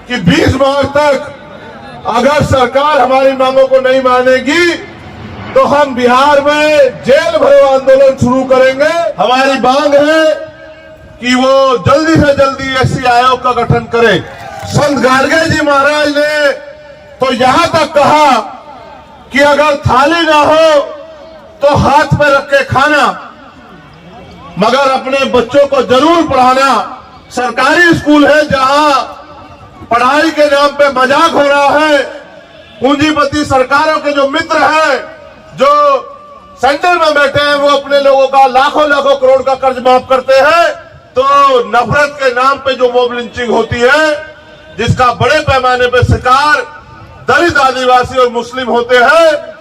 कि 20 मार्च तक अगर सरकार हमारी मांगों को नहीं मानेगी तो हम बिहार में जेल भरो आंदोलन शुरू करेंगे। हमारी मांग है कि वो जल्दी से जल्दी एससी आयोग का गठन करे। संत गाडगे जी महाराज ने तो यहां तक कहा कि अगर थाली ना हो तो हाथ में रख के खाना, मगर अपने बच्चों को जरूर पढ़ाना। सरकारी स्कूल है जहां पढ़ाई के नाम पे मजाक हो रहा है। पूंजीपति सरकारों के जो मित्र हैं, जो सेंटर में बैठे हैं, वो अपने लोगों का लाखों लाखों करोड़ का कर्ज माफ करते हैं। तो नफरत के नाम पे जो मॉब लिंचिंग होती है, जिसका बड़े पैमाने पे शिकार दलित, आदिवासी और मुस्लिम होते हैं।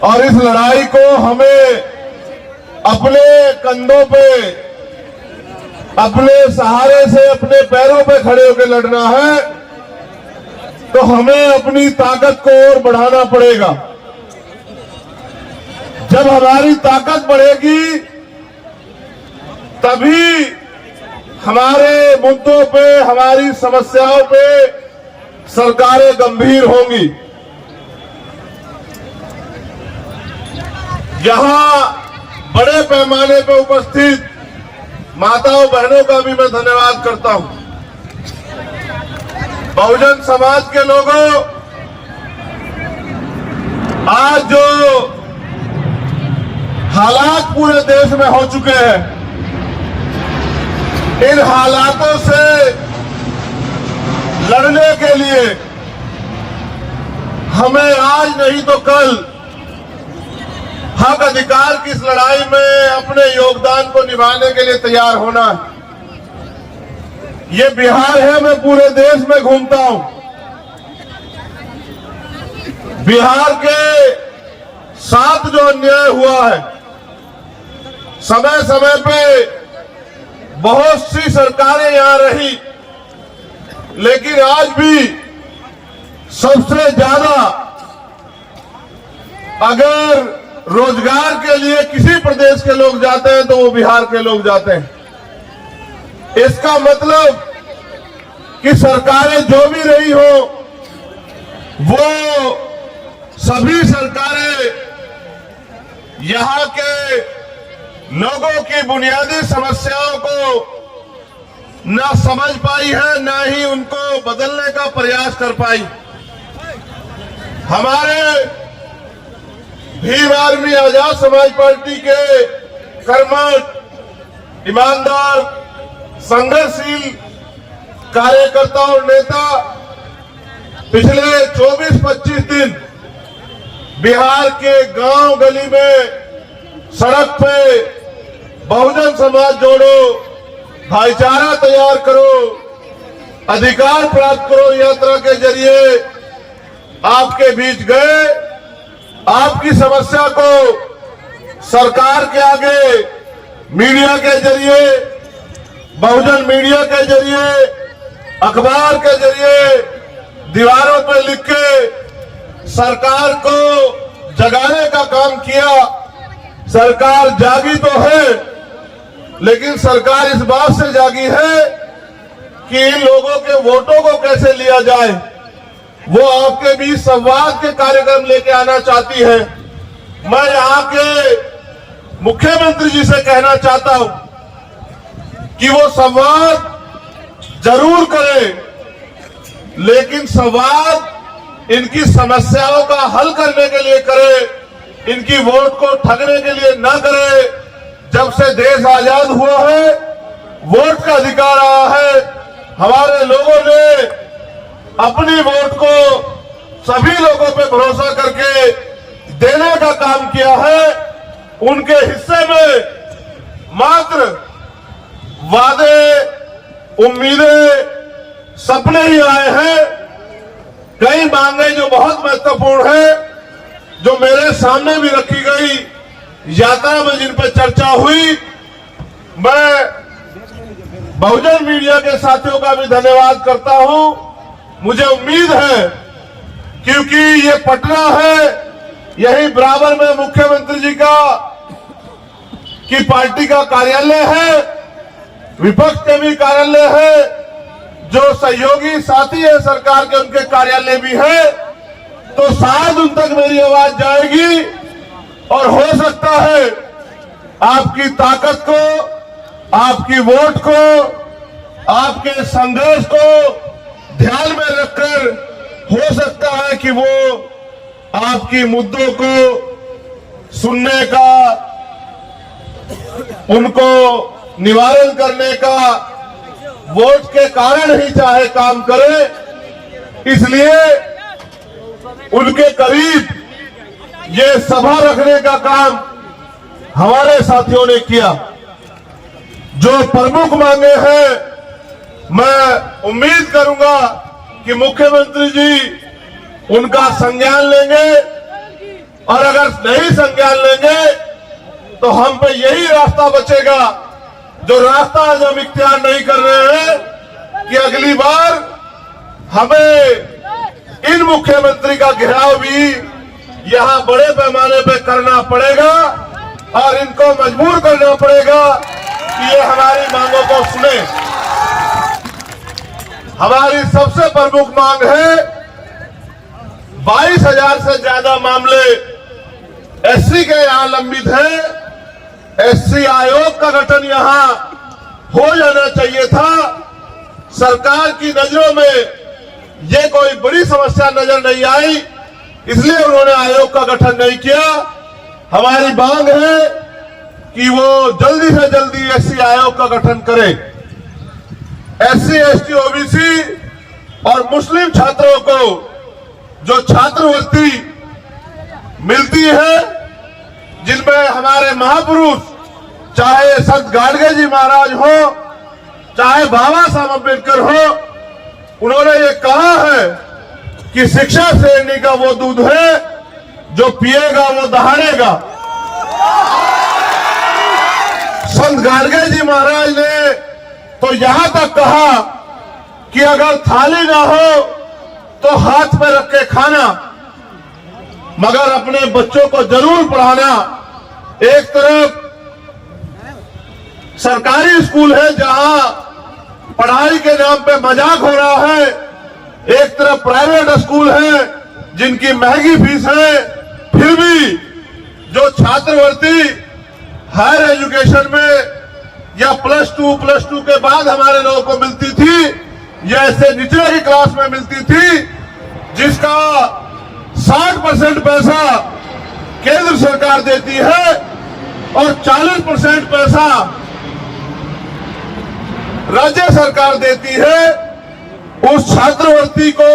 और इस लड़ाई को हमें अपने कंधों पे, अपने सहारे से, अपने पैरों पे खड़े होकर लड़ना है। तो हमें अपनी ताकत को और बढ़ाना पड़ेगा। जब हमारी ताकत बढ़ेगी तभी हमारे मुद्दों पे, हमारी समस्याओं पे सरकारें गंभीर होंगी। यहां बड़े पैमाने पे उपस्थित माताओं बहनों का भी मैं धन्यवाद करता हूं। बहुजन समाज के लोगों, आज जो हालात पूरे देश में हो चुके हैं, इन हालातों से लड़ने के लिए हमें आज नहीं तो कल हक अधिकार की इस लड़ाई में अपने योगदान को निभाने के लिए तैयार होना है। ये बिहार है, मैं पूरे देश में घूमता हूं। बिहार के साथ जो अन्याय हुआ है, समय समय पे बहुत सी सरकारें यहां रही, लेकिन आज भी सबसे ज्यादा अगर रोजगार के लिए किसी प्रदेश के लोग जाते हैं तो वो बिहार के लोग जाते हैं। इसका मतलब कि सरकारें जो भी रही हो, वो सभी सरकारें यहां के लोगों की बुनियादी समस्याओं को ना समझ पाई है, ना ही उनको बदलने का प्रयास कर पाई। हमारे भीम आर्मी आजाद समाज पार्टी के कर्मठ, ईमानदार, संघर्षशील कार्यकर्ता और नेता पिछले 24-25 दिन बिहार के गांव गली में, सड़क पे बहुजन समाज जोड़ो, भाईचारा तैयार करो, अधिकार प्राप्त करो यात्रा के जरिए आपके बीच गए। आपकी समस्या को सरकार के आगे मीडिया के जरिए, बहुजन मीडिया के जरिए, अखबार के जरिए, दीवारों पर लिख के सरकार को जगाने का काम किया। सरकार जागी तो है, लेकिन सरकार इस बात से जागी है कि इन लोगों के वोटों को कैसे लिया जाए। वो आपके बीच संवाद के कार्यक्रम लेके आना चाहती है। मैं यहाँ के मुख्यमंत्री जी से कहना चाहता हूं कि वो संवाद जरूर करें, लेकिन संवाद इनकी समस्याओं का हल करने के लिए करे, इनकी वोट को ठगने के लिए ना करे। जब से देश आजाद हुआ है, वोट का अधिकार आया है। हमारे लोगों ने अपनी वोट को सभी लोगों पे भरोसा करके देने का काम किया है। उनके हिस्से में मात्र वादे, उम्मीदें, सपने ही आए हैं। कई मांगे जो बहुत महत्वपूर्ण है, जो मेरे सामने भी रखी गई, यात्रा में जिन पर चर्चा हुई, मैं बहुजन मीडिया के साथियों का भी धन्यवाद करता हूं। मुझे उम्मीद है, क्योंकि ये पटना है, यही बराबर में मुख्यमंत्री जी की पार्टी का कार्यालय है, विपक्ष के भी कार्यालय है, जो सहयोगी साथी है सरकार के उनके कार्यालय भी है, तो शायद उन तक मेरी आवाज जाएगी और हो सकता है आपकी ताकत को, आपकी वोट को, आपके संघर्ष को ध्यान में रखकर हो सकता है कि वो आपकी मुद्दों को सुनने का, उनको निवारण करने का वोट के कारण ही चाहे काम करे। इसलिए उनके करीब ये सभा रखने का काम हमारे साथियों ने किया। जो प्रमुख मांगे हैं, मैं उम्मीद करूंगा कि मुख्यमंत्री जी उनका संज्ञान लेंगे, और अगर नहीं संज्ञान लेंगे तो हम पे यही रास्ता बचेगा, जो रास्ता आज हम इख्तियार नहीं कर रहे हैं, कि अगली बार हमें इन मुख्यमंत्री का घेराव भी यहां बड़े पैमाने पे करना पड़ेगा और इनको मजबूर करना पड़ेगा कि ये हमारी मांगों को सुने। हमारी सबसे प्रमुख मांग है, 22,000 से ज्यादा मामले एससी के यहां लंबित हैं। एससी आयोग का गठन यहां हो जाना चाहिए था। सरकार की नजरों में ये कोई बड़ी समस्या नजर नहीं आई, इसलिए उन्होंने आयोग का गठन नहीं किया। हमारी मांग है कि वो जल्दी से जल्दी एससी आयोग का गठन करे। एससी, एसटी, ओबीसी और मुस्लिम छात्रों को जो छात्रवृत्ति मिलती है, जिनमें हमारे महापुरुष चाहे संत गाडगे जी महाराज हो, चाहे बाबा साहब अम्बेडकर हो, उन्होंने ये कहा है कि शिक्षा श्रेणी का वो दूध है जो पिएगा वो दहाड़ेगा। संत गाडगे जी महाराज ने तो यहां तक कहा कि अगर थाली ना हो तो हाथ में रख के खाना, मगर अपने बच्चों को जरूर पढ़ाना। एक तरफ सरकारी स्कूल है जहां पढ़ाई के नाम पे मजाक हो रहा है, एक तरफ प्राइवेट स्कूल है जिनकी महंगी फीस है, फिर भी जो छात्रवृत्ति हायर एजुकेशन में या +2 के बाद हमारे लोगों को मिलती थी, या ऐसे निचले की क्लास में मिलती थी, जिसका 60% पैसा केंद्र सरकार देती है और 40% पैसा राज्य सरकार देती है, उस छात्रवृत्ति को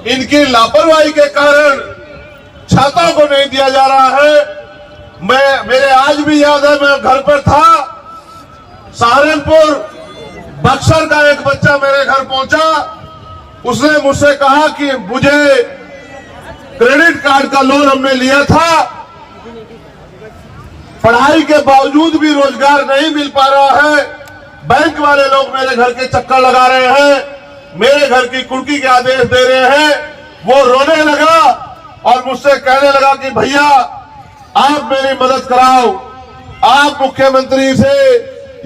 इनकी लापरवाही के कारण छात्रों को नहीं दिया जा रहा है। मेरे आज भी याद है, मैं घर पर था, सहारनपुर बक्सर का एक बच्चा मेरे घर पहुंचा, उसने मुझसे कहा कि मुझे क्रेडिट कार्ड का लोन हमने लिया था, पढ़ाई के बावजूद भी रोजगार नहीं मिल पा रहा है, बैंक वाले लोग मेरे घर के चक्कर लगा रहे हैं, मेरे घर की कुर्की के आदेश दे रहे हैं। वो रोने लगा और मुझसे कहने लगा कि भैया आप मेरी मदद कराओ, आप मुख्यमंत्री से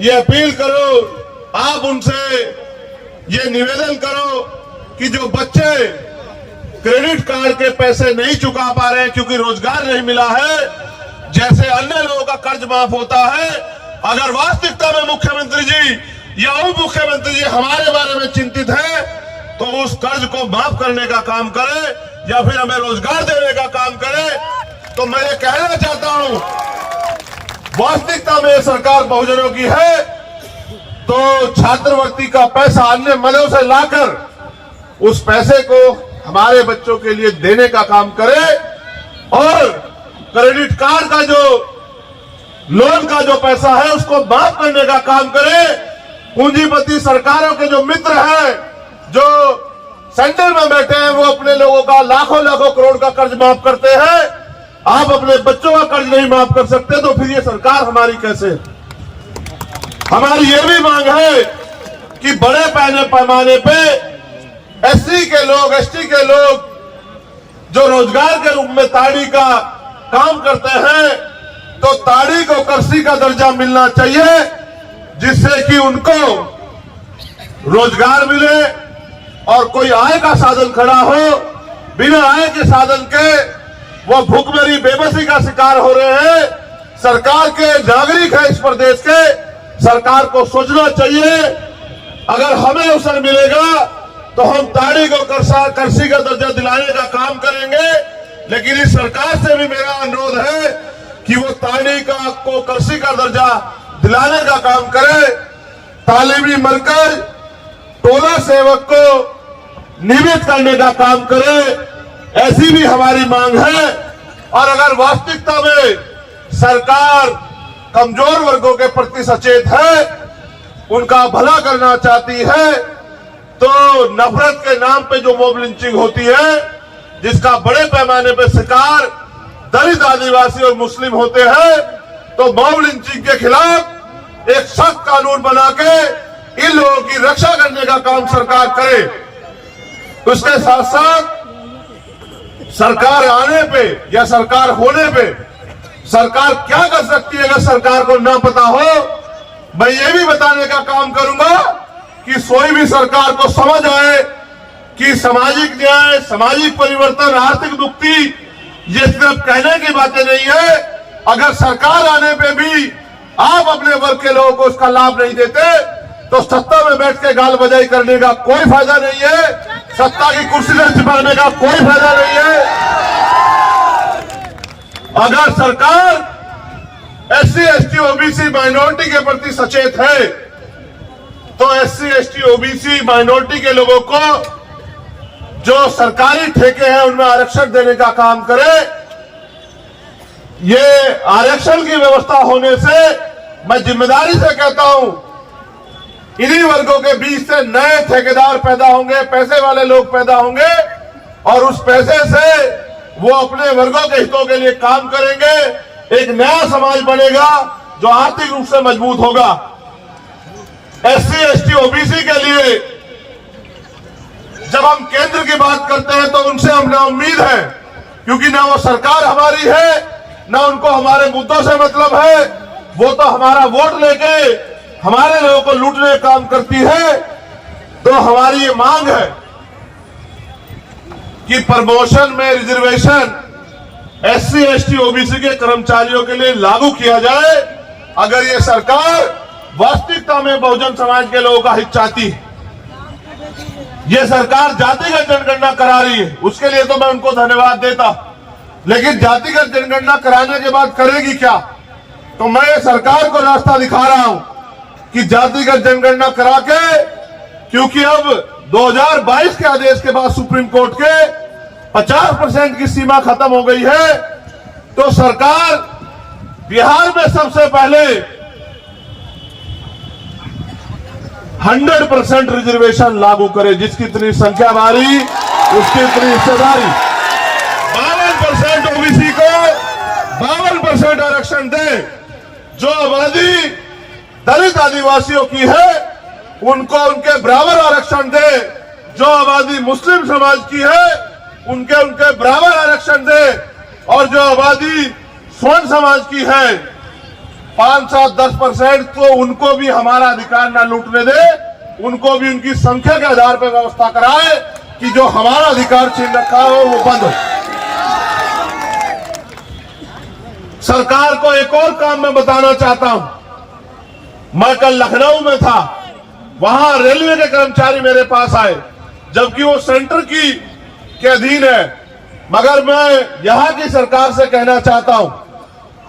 ये अपील करो, आप उनसे ये निवेदन करो कि जो बच्चे क्रेडिट कार्ड के पैसे नहीं चुका पा रहे हैं क्योंकि रोजगार नहीं मिला है, जैसे अन्य लोगों का कर्ज माफ होता है, अगर वास्तविकता में मुख्यमंत्री जी या उप मुख्यमंत्री जी हमारे बारे में चिंतित है तो उस कर्ज को माफ करने का काम करे या फिर हमें रोजगार देने का काम करे। तो मैं ये कहना चाहता हूं, वास्तविकता में सरकार बहुजनों की है तो छात्रवृत्ति का पैसा अन्य मदों से लाकर उस पैसे को हमारे बच्चों के लिए देने का काम करे, और क्रेडिट कार्ड का जो लोन का जो पैसा है उसको माफ करने का काम करे। पूंजीपति सरकारों के जो मित्र हैं, जो सेंटर में बैठे हैं, वो अपने लोगों का लाखों लाखों करोड़ का कर्ज माफ करते हैं, आप अपने बच्चों का कर्ज नहीं माफ कर सकते, तो फिर ये सरकार हमारी कैसे? हमारी ये भी मांग है कि बड़े पैमाने पे एससी के लोग, एसटी के लोग जो रोजगार के रूप में ताड़ी का काम करते हैं, तो ताड़ी को कृषि का दर्जा मिलना चाहिए। जिससे कि उनको रोजगार मिले और कोई आय का साधन खड़ा हो। बिना आय के साधन के वो भूखमरी बेबसी का शिकार हो रहे हैं। सरकार के नागरिक है इस प्रदेश के, सरकार को सोचना चाहिए। अगर हमें अवसर मिलेगा तो हम ताड़ी को करसी का दर्जा दिलाने का काम करेंगे, लेकिन इस सरकार से भी मेरा अनुरोध है कि वो ताड़ी को करसी का दर्जा दिलाने का काम करे। तालीमी मरकज टोला सेवक को नियमित करने का काम करे, ऐसी भी हमारी मांग है। और अगर वास्तविकता में सरकार कमजोर वर्गों के प्रति सचेत है, उनका भला करना चाहती है, तो नफरत के नाम पे जो मॉब लिंचिंग होती है, जिसका बड़े पैमाने पे शिकार दलित, आदिवासी और मुस्लिम होते हैं, तो मॉब लिंचिंग के खिलाफ एक सख्त कानून बना के इन लोगों की रक्षा करने का काम सरकार करे। उसके साथ साथ सरकार आने पे या सरकार होने पे सरकार क्या कर सकती है, अगर सरकार को ना पता हो, मैं ये भी बताने का काम करूंगा कि कोई भी सरकार को समझ आए कि सामाजिक न्याय, सामाजिक परिवर्तन, आर्थिक मुक्ति ये सिर्फ कहने की बातें नहीं है। अगर सरकार आने पे भी आप अपने वर्ग के लोगों को उसका लाभ नहीं देते, तो सत्ता में बैठ के गाल बजाई करने का कोई फायदा नहीं है, सत्ता की कुर्सी से चिपकने का कोई फायदा नहीं है। अगर सरकार SC, ST, OBC माइनॉरिटी के प्रति सचेत है, तो SC, ST, OBC माइनॉरिटी के लोगों को जो सरकारी ठेके हैं उनमें आरक्षण देने का काम करे। ये आरक्षण की व्यवस्था होने से मैं जिम्मेदारी से कहता हूं, इन्हीं वर्गों के बीच से नए ठेकेदार पैदा होंगे, पैसे वाले लोग पैदा होंगे, और उस पैसे से वो अपने वर्गों के हितों के लिए काम करेंगे। एक नया समाज बनेगा जो आर्थिक रूप से मजबूत होगा। SC, ST, OBC के लिए जब हम केंद्र की बात करते हैं तो उनसे हमें उम्मीद है, क्योंकि ना वो सरकार हमारी है, ना उनको हमारे मुद्दों से मतलब है। वो तो हमारा वोट लेके हमारे लोगों को लूटने का काम करती है। तो हमारी ये मांग है कि प्रमोशन में रिजर्वेशन SC, ST, OBC के कर्मचारियों के लिए लागू किया जाए। अगर ये सरकार वास्तविकता में बहुजन समाज के लोगों का हित चाहती है। ये सरकार जातिगत जनगणना करा रही है, उसके लिए तो मैं उनको धन्यवाद देता, लेकिन जातिगत जनगणना कराने के बाद करेगी क्या? तो मैं सरकार को रास्ता दिखा रहा हूं कि जातिगत जनगणना करा के, क्योंकि अब 2022 के आदेश के बाद सुप्रीम कोर्ट के 50% की सीमा खत्म हो गई है, तो सरकार बिहार में सबसे पहले 100% रिजर्वेशन लागू करे। जिसकी इतनी संख्या भारी उसकी इतनी हिस्सेदारी। 52% OBC को 52% आरक्षण दे। जो आबादी दलित, आदिवासियों की है उनको उनके बराबर आरक्षण दे। जो आबादी मुस्लिम समाज की है उनके बराबर आरक्षण दे। और जो आबादी स्वर्ण समाज की है 5-7-10%, तो उनको भी हमारा अधिकार ना लूटने दे। उनको भी उनकी संख्या के आधार पर व्यवस्था कराए कि जो हमारा अधिकार छीन रखा हो वो बंद हो। सरकार को एक और काम मैं बताना चाहता हूं। मैं कल लखनऊ में था, वहां रेलवे के कर्मचारी मेरे पास आए, जबकि वो सेंटर के अधीन है। मगर मैं यहां की सरकार से कहना चाहता हूं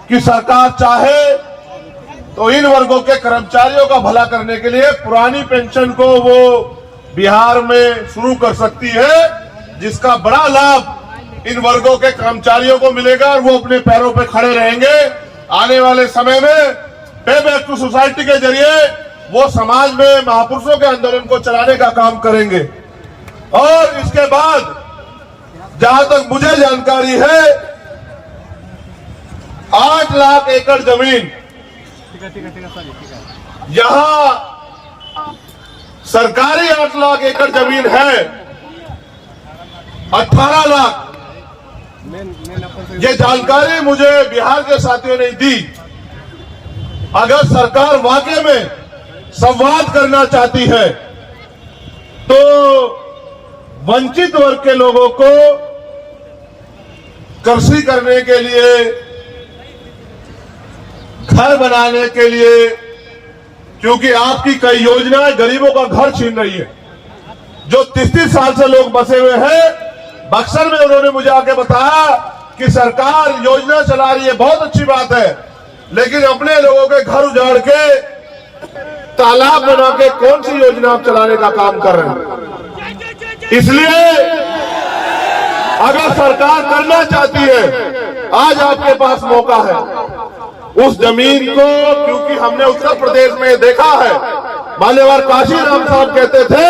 कि सरकार चाहे तो इन वर्गों के कर्मचारियों का भला करने के लिए पुरानी पेंशन को वो बिहार में शुरू कर सकती है, जिसका बड़ा लाभ इन वर्गों के कर्मचारियों को मिलेगा और वो अपने पैरों पे खड़े रहेंगे। आने वाले समय में पे बैक टू सोसाइटी के जरिए वो समाज में महापुरुषों के आंदोलन को चलाने का काम करेंगे। और इसके बाद जहां तक मुझे जानकारी है 8 लाख एकड़ जमीन यहां सरकारी 8 लाख एकड़ जमीन है। 18 लाख ये जानकारी मुझे बिहार के साथियों ने दी। अगर सरकार वाकई में संवाद करना चाहती है। तो वंचित वर्ग के लोगों को कृषि करने के लिए, घर बनाने के लिए, क्योंकि आपकी कई योजनाएं गरीबों का घर छीन रही है। जो 30 साल से लोग बसे हुए हैं, बक्सर में उन्होंने मुझे आके बताया कि सरकार योजना चला रही है, बहुत अच्छी बात है, लेकिन अपने लोगों के घर उजाड़ के, तालाब बना के कौन सी योजना आप चलाने का काम कर रहे हैं? इसलिए अगर सरकार करना चाहती है, आज आपके पास मौका है। उस जमीन को, क्योंकि हमने उत्तर प्रदेश में देखा है, मान्यवर काशीराम साहब कहते थे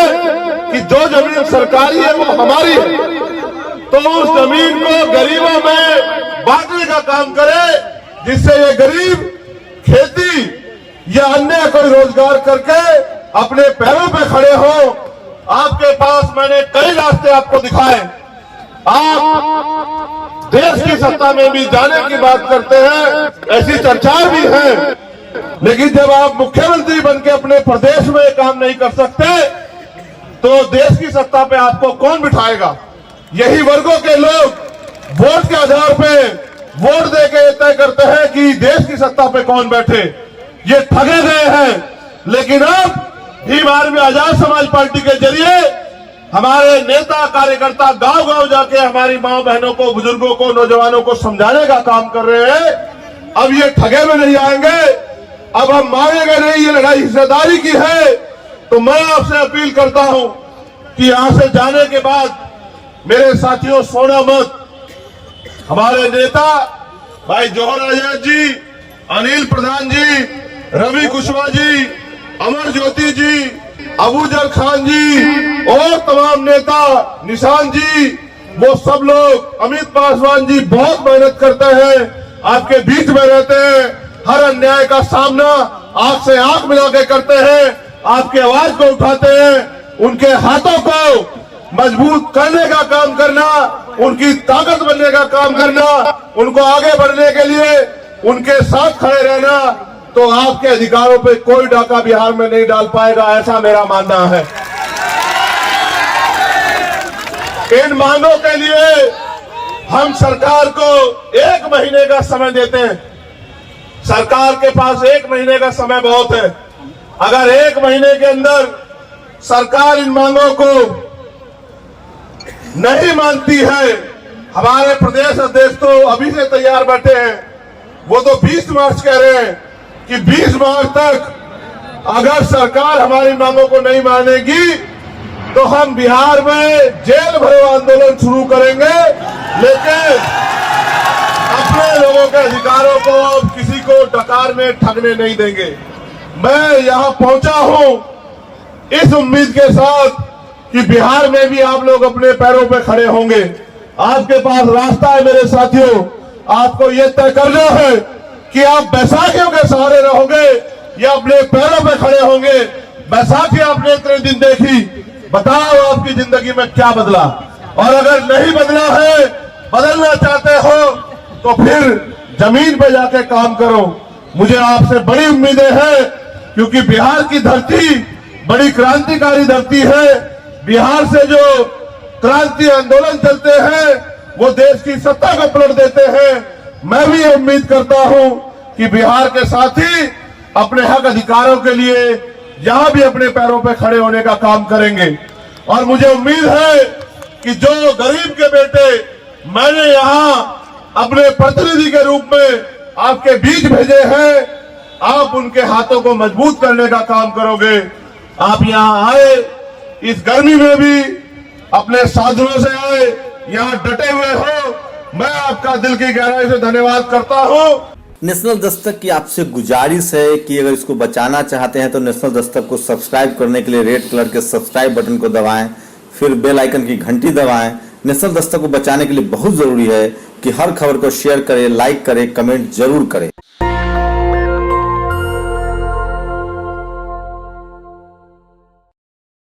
कि जो जमीन सरकारी है वो हमारी है, तो उस जमीन को गरीबों में बांटने का काम करे, जिससे ये गरीब खेती या अन्य कोई रोजगार करके अपने पैरों पे खड़े हो। आपके पास मैंने कई रास्ते आपको दिखाए। आप देश की सत्ता में भी जाने की बात करते हैं, ऐसी चर्चाएं भी हैं, लेकिन जब आप मुख्यमंत्री बनके अपने प्रदेश में काम नहीं कर सकते, तो देश की सत्ता पे आपको कौन बिठाएगा? यही वर्गों के लोग वोट के आधार पे वोट देके तय करते हैं कि देश की सत्ता पे कौन बैठे। ये ठगे गए हैं, लेकिन अब भीम आर्मी आजाद समाज पार्टी के जरिए हमारे नेता कार्यकर्ता गांव गांव जाके हमारी मां बहनों को, बुजुर्गों को, नौजवानों को समझाने का काम कर रहे हैं। अब ये ठगे में नहीं आएंगे, अब हम मांगेंगे नहीं, ये लड़ाई हिस्सेदारी की है। तो मैं आपसे अपील करता हूं कि यहां से जाने के बाद मेरे साथियों, सोना मत। हमारे नेता भाई जौहर आजाद जी, अनिल प्रधान जी, रवि कुशवाहा जी, अमर ज्योति जी, अबूजर खान जी और तमाम नेता, निशान जी, वो सब लोग, अमित पासवान जी बहुत मेहनत करते हैं, आपके बीच में रहते हैं, हर अन्याय का सामना आंख से आंख मिला के करते हैं, आपकी आवाज को उठाते हैं, उनके हाथों को मजबूत करने का काम करना, उनकी ताकत बनने का काम करना, उनको आगे बढ़ने के लिए उनके साथ खड़े रहना। तो आपके अधिकारों पे कोई डाका बिहार में नहीं डाल पाएगा, ऐसा मेरा मानना है। इन मांगों के लिए हम सरकार को 1 महीने का समय देते हैं। सरकार के पास 1 महीने का समय बहुत है। अगर 1 महीने के अंदर सरकार इन मांगों को नहीं मानती है, हमारे प्रदेश अध्यक्ष तो अभी से तैयार बैठे हैं, वो तो 20 मार्च कह रहे हैं कि 20 मार्च तक अगर सरकार हमारी मांगों को नहीं मानेगी तो हम बिहार में जेल भरो आंदोलन शुरू करेंगे, लेकिन अपने लोगों के अधिकारों को अब किसी को डकार में ठगने नहीं देंगे। मैं यहां पहुंचा हूं इस उम्मीद के साथ कि बिहार में भी आप लोग अपने पैरों पे खड़े होंगे। आपके पास रास्ता है मेरे साथियों, आपको ये तय करना है कि आप बैसाखियों के सहारे रहोगे या अपने पैरों पे खड़े होंगे। बैसाखी आपने इतने दिन देखी, बताओ आपकी जिंदगी में क्या बदला? और अगर नहीं बदला है, बदलना चाहते हो तो फिर जमीन पे जाके काम करो। मुझे आपसे बड़ी उम्मीदें हैं, क्योंकि बिहार की धरती बड़ी क्रांतिकारी धरती है। बिहार से जो क्रांति आंदोलन चलते हैं वो देश की सत्ता को पलट देते हैं। मैं भी ये उम्मीद करता हूं कि बिहार के साथी अपने हक अधिकारों के लिए यहां भी अपने पैरों पे खड़े होने का काम करेंगे। और मुझे उम्मीद है कि जो गरीब के बेटे मैंने यहां अपने प्रतिनिधि के रूप में आपके बीच भेजे हैं, आप उनके हाथों को मजबूत करने का काम करोगे। आप यहां आए, इस गर्मी में भी अपने साधनों से आए, यहां डटे हुए हो, मैं आपका दिल की गहराई से धन्यवाद करता हूं। नेशनल दस्तक की आपसे गुजारिश है कि अगर इसको बचाना चाहते हैं तो नेशनल दस्तक को सब्सक्राइब करने के लिए रेड कलर के सब्सक्राइब बटन को दबाएं, फिर बेल आइकन की घंटी दबाएं। नेशनल दस्तक को बचाने के लिए बहुत जरूरी है कि हर खबर को शेयर करें, लाइक करें, कमेंट जरूर करें।